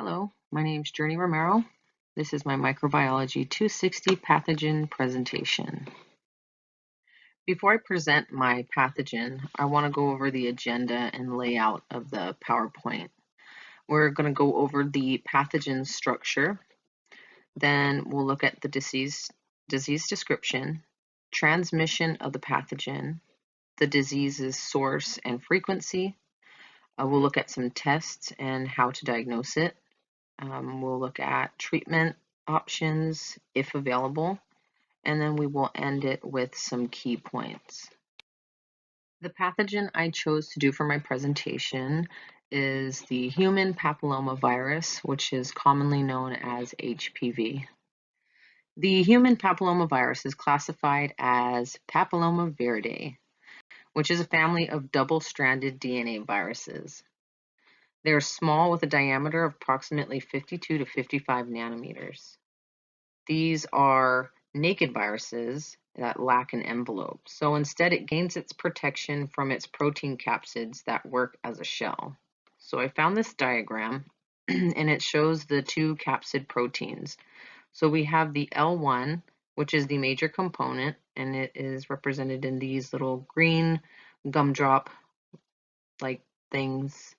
Hello, my name is Journey Romero. This is my Microbiology 260 pathogen presentation. Before I present my pathogen, I want to go over the agenda and layout of the PowerPoint. We're going to go over the pathogen structure, then we'll look at the disease description, transmission of the pathogen, the disease's source and frequency. We'll look at some tests and how to diagnose it. We'll look at treatment options if available, and then we will end it with some key points. The pathogen I chose to do for my presentation is the human papillomavirus, which is commonly known as HPV. The human papillomavirus is classified as Papillomaviridae, which is a family of double-stranded DNA viruses. They are small with a diameter of approximately 52 to 55 nanometers. These are naked viruses that lack an envelope, so instead it gains its protection from its protein capsids that work as a shell. So I found this diagram and it shows the two capsid proteins. So we have the L1, which is the major component, and it is represented in these little green gumdrop like things.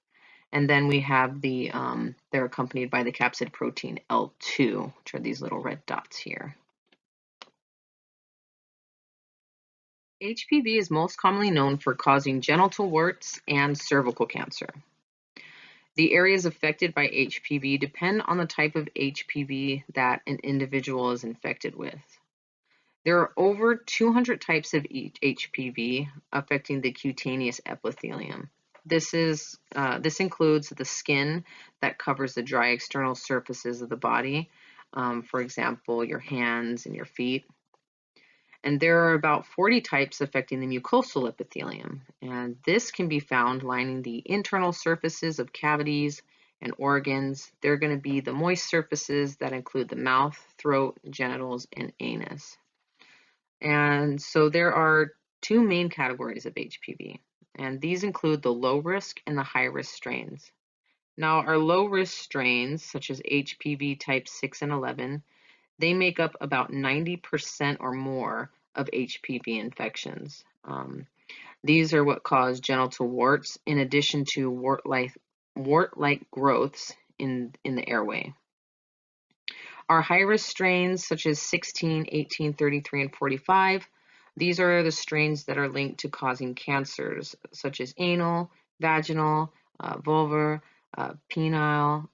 And then we have they're accompanied by the capsid protein L2, which are these little red dots here. HPV is most commonly known for causing genital warts and cervical cancer. The areas affected by HPV depend on the type of HPV that an individual is infected with. There are over 200 types of HPV affecting the cutaneous epithelium. This includes the skin that covers the dry external surfaces of the body, for example, your hands and your feet. And there are about 40 types affecting the mucosal epithelium, and this can be found lining the internal surfaces of cavities and organs. They're going to be the moist surfaces that include the mouth, throat, genitals, and anus. And so there are two main categories of HPV, and these include the low risk and the high risk strains. Now, our low risk strains, such as HPV type 6 and 11, they make up about 90% or more of HPV infections. These are what cause genital warts, in addition to wart-like growths in the airway. Our high-risk strains, such as 16, 18, 33, and 45, these are the strains that are linked to causing cancers, such as anal, vaginal, vulvar, penile,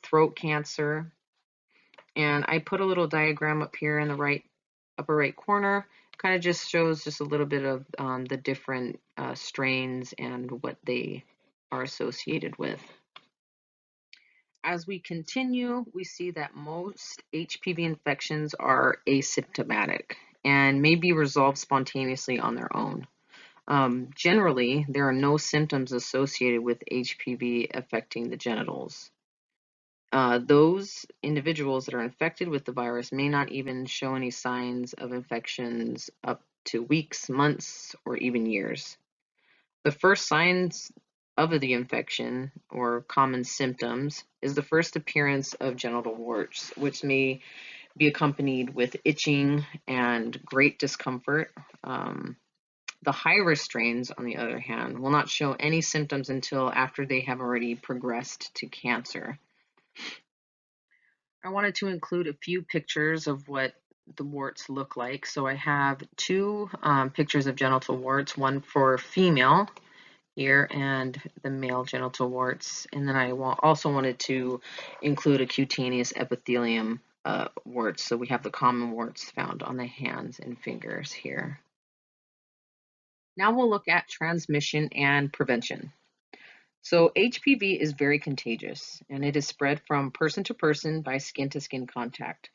throat cancer. And I put a little diagram up here in the upper right corner. Kind of just shows just a little bit of the different strains and what they are associated with. As we continue, we see that most HPV infections are asymptomatic and may be resolved spontaneously on their own. Generally, there are no symptoms associated with HPV affecting the genitals. Those individuals that are infected with the virus may not even show any signs of infections up to weeks, months, or even years. The first signs of the infection, or common symptoms, is the first appearance of genital warts, which may be accompanied with itching and great discomfort. The high-risk strains, on the other hand, will not show any symptoms until after they have already progressed to cancer. I wanted to include a few pictures of what the warts look like. So I have two pictures of genital warts, one for female here and the male genital warts. And then I also wanted to include a cutaneous epithelium warts. So we have the common warts found on the hands and fingers here. Now we'll look at transmission and prevention. So HPV is very contagious, and it is spread from person to person by skin-to-skin contact.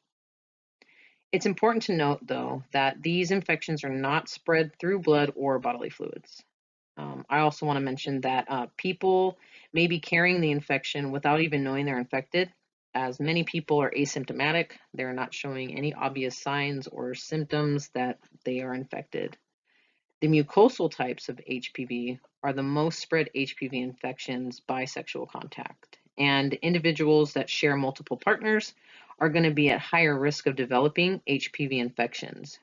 It's important to note, though, that these infections are not spread through blood or bodily fluids. I also want to mention that people may be carrying the infection without even knowing they're infected, as many people are asymptomatic. They're not showing any obvious signs or symptoms that they are infected. The mucosal types of HPV are the most spread HPV infections by sexual contact, and individuals that share multiple partners are going to be at higher risk of developing HPV infections.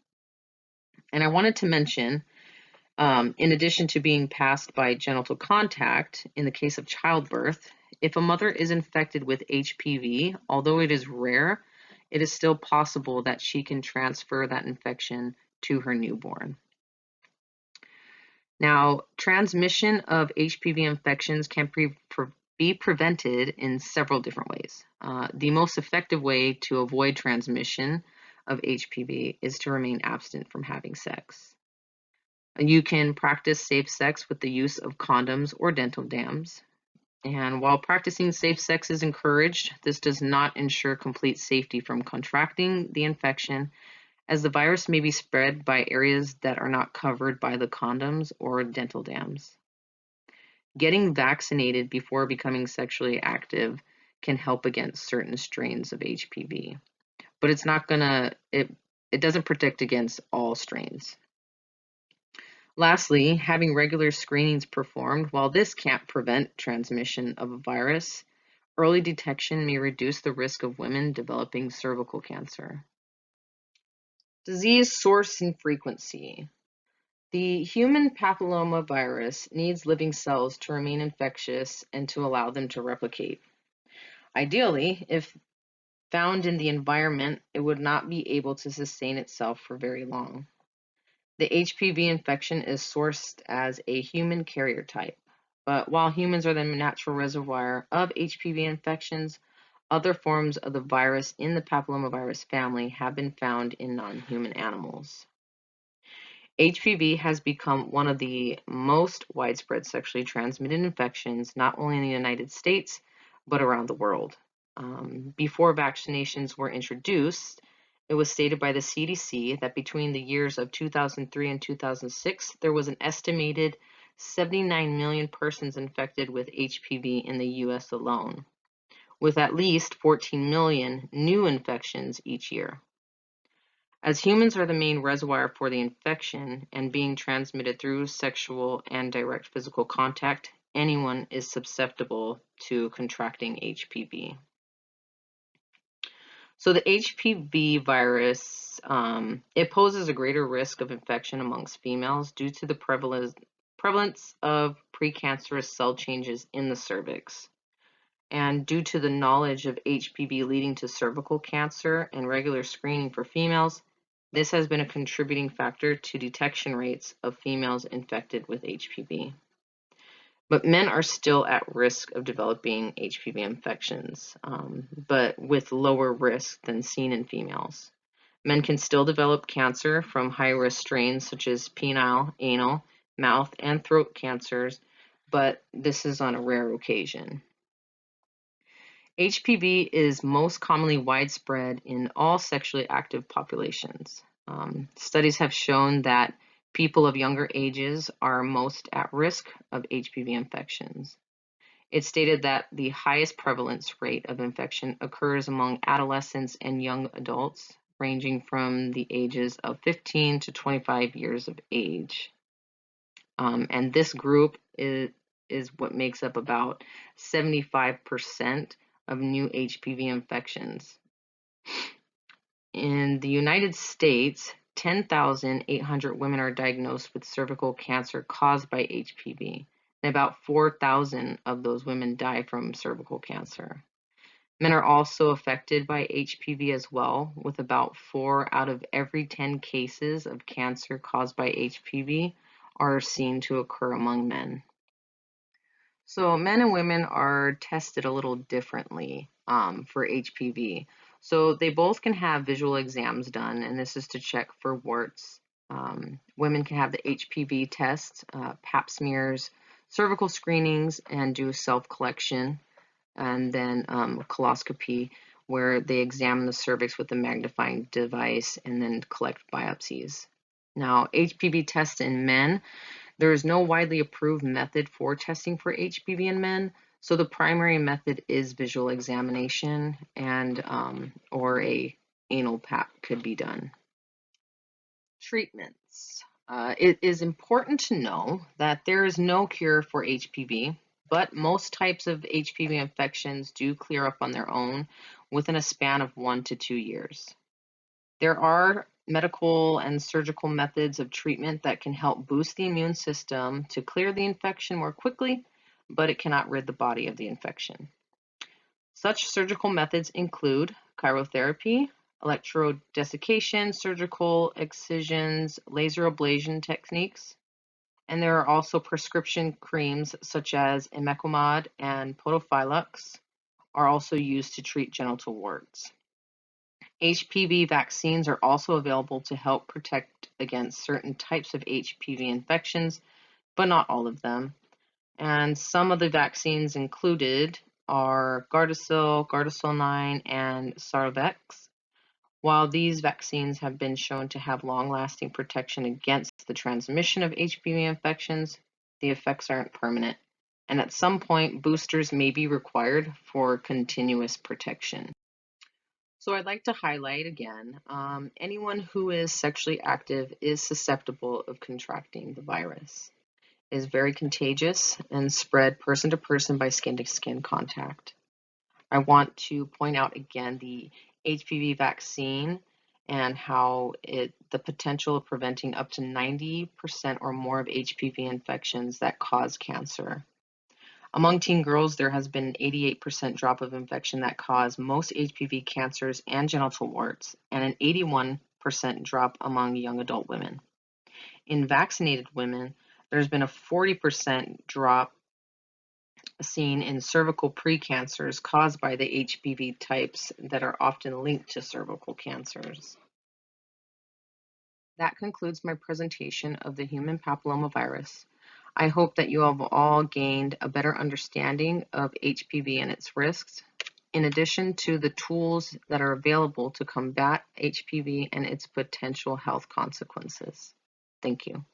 And I wanted to mention, in addition to being passed by genital contact, in the case of childbirth, if a mother is infected with HPV, although it is rare, it is still possible that she can transfer that infection to her newborn. Now, transmission of HPV infections can be prevented in several different ways. The most effective way to avoid transmission of HPV is to remain abstent from having sex. You can practice safe sex with the use of condoms or dental dams. And while practicing safe sex is encouraged, this does not ensure complete safety from contracting the infection, as the virus may be spread by areas that are not covered by the condoms or dental dams. Getting vaccinated before becoming sexually active can help against certain strains of HPV, but it doesn't protect against all strains. Lastly, having regular screenings performed, while this can't prevent transmission of a virus, early detection may reduce the risk of women developing cervical cancer. Disease source and frequency. The human papillomavirus needs living cells to remain infectious and to allow them to replicate. Ideally, if found in the environment, it would not be able to sustain itself for very long. The HPV infection is sourced as a human carrier type, but while humans are the natural reservoir of HPV infections, other forms of the virus in the papillomavirus family have been found in non-human animals. HPV has become one of the most widespread sexually transmitted infections, not only in the United States, but around the world. Before vaccinations were introduced, it was stated by the CDC that between the years of 2003 and 2006, there was an estimated 79 million persons infected with HPV in the US alone, with at least 14 million new infections each year. As humans are the main reservoir for the infection and being transmitted through sexual and direct physical contact, anyone is susceptible to contracting HPV. So the HPV virus, it poses a greater risk of infection amongst females due to the prevalence of precancerous cell changes in the cervix. And due to the knowledge of HPV leading to cervical cancer and regular screening for females, this has been a contributing factor to detection rates of females infected with HPV. But men are still at risk of developing HPV infections, but with lower risk than seen in females. Men can still develop cancer from high-risk strains such as penile, anal, mouth, and throat cancers, but this is on a rare occasion. HPV is most commonly widespread in all sexually active populations. Studies have shown that people of younger ages are most at risk of HPV infections. It's stated that the highest prevalence rate of infection occurs among adolescents and young adults, ranging from the ages of 15 to 25 years of age. And this group is what makes up about 75% of new HPV infections. In the United States, 10,800 women are diagnosed with cervical cancer caused by HPV, and about 4,000 of those women die from cervical cancer. Men are also affected by HPV as well, with about 4 out of every 10 cases of cancer caused by HPV are seen to occur among men. So men and women are tested a little differently for HPV. So they both can have visual exams done, and this is to check for warts. Women can have the HPV test, pap smears, cervical screenings, and do self-collection, and then coloscopy, where they examine the cervix with a magnifying device and then collect biopsies. Now, HPV tests in men, there is no widely approved method for testing for HPV in men, so the primary method is visual examination, and or a anal pap could be done. Treatments. It is important to know that there is no cure for HPV. but most types of HPV infections do clear up on their own within a span of 1 to 2 years. There are medical and surgical methods of treatment that can help boost the immune system to clear the infection more quickly, but it cannot rid the body of the infection. Such surgical methods include chirotherapy, electrodesiccation, surgical excisions, laser ablation techniques, and there are also prescription creams such as imecomod and podophyllux are also used to treat genital warts. HPV vaccines are also available to help protect against certain types of HPV infections, but not all of them. And some of the vaccines included are Gardasil, Gardasil 9, and Sarvex. While these vaccines have been shown to have long-lasting protection against the transmission of HPV infections, the effects aren't permanent, and at some point, boosters may be required for continuous protection. So I'd like to highlight again, anyone who is sexually active is susceptible of contracting the virus. It is very contagious and spread person to person by skin-to-skin contact. I want to point out again the HPV vaccine and how the potential of preventing up to 90% or more of HPV infections that cause cancer. Among teen girls, there has been an 88% drop of infection that cause most HPV cancers and genital warts, and an 81% drop among young adult women. In vaccinated women, there's been a 40% drop seen in cervical precancers caused by the HPV types that are often linked to cervical cancers. That concludes my presentation of the human papillomavirus. I hope that you have all gained a better understanding of HPV and its risks, in addition to the tools that are available to combat HPV and its potential health consequences. Thank you.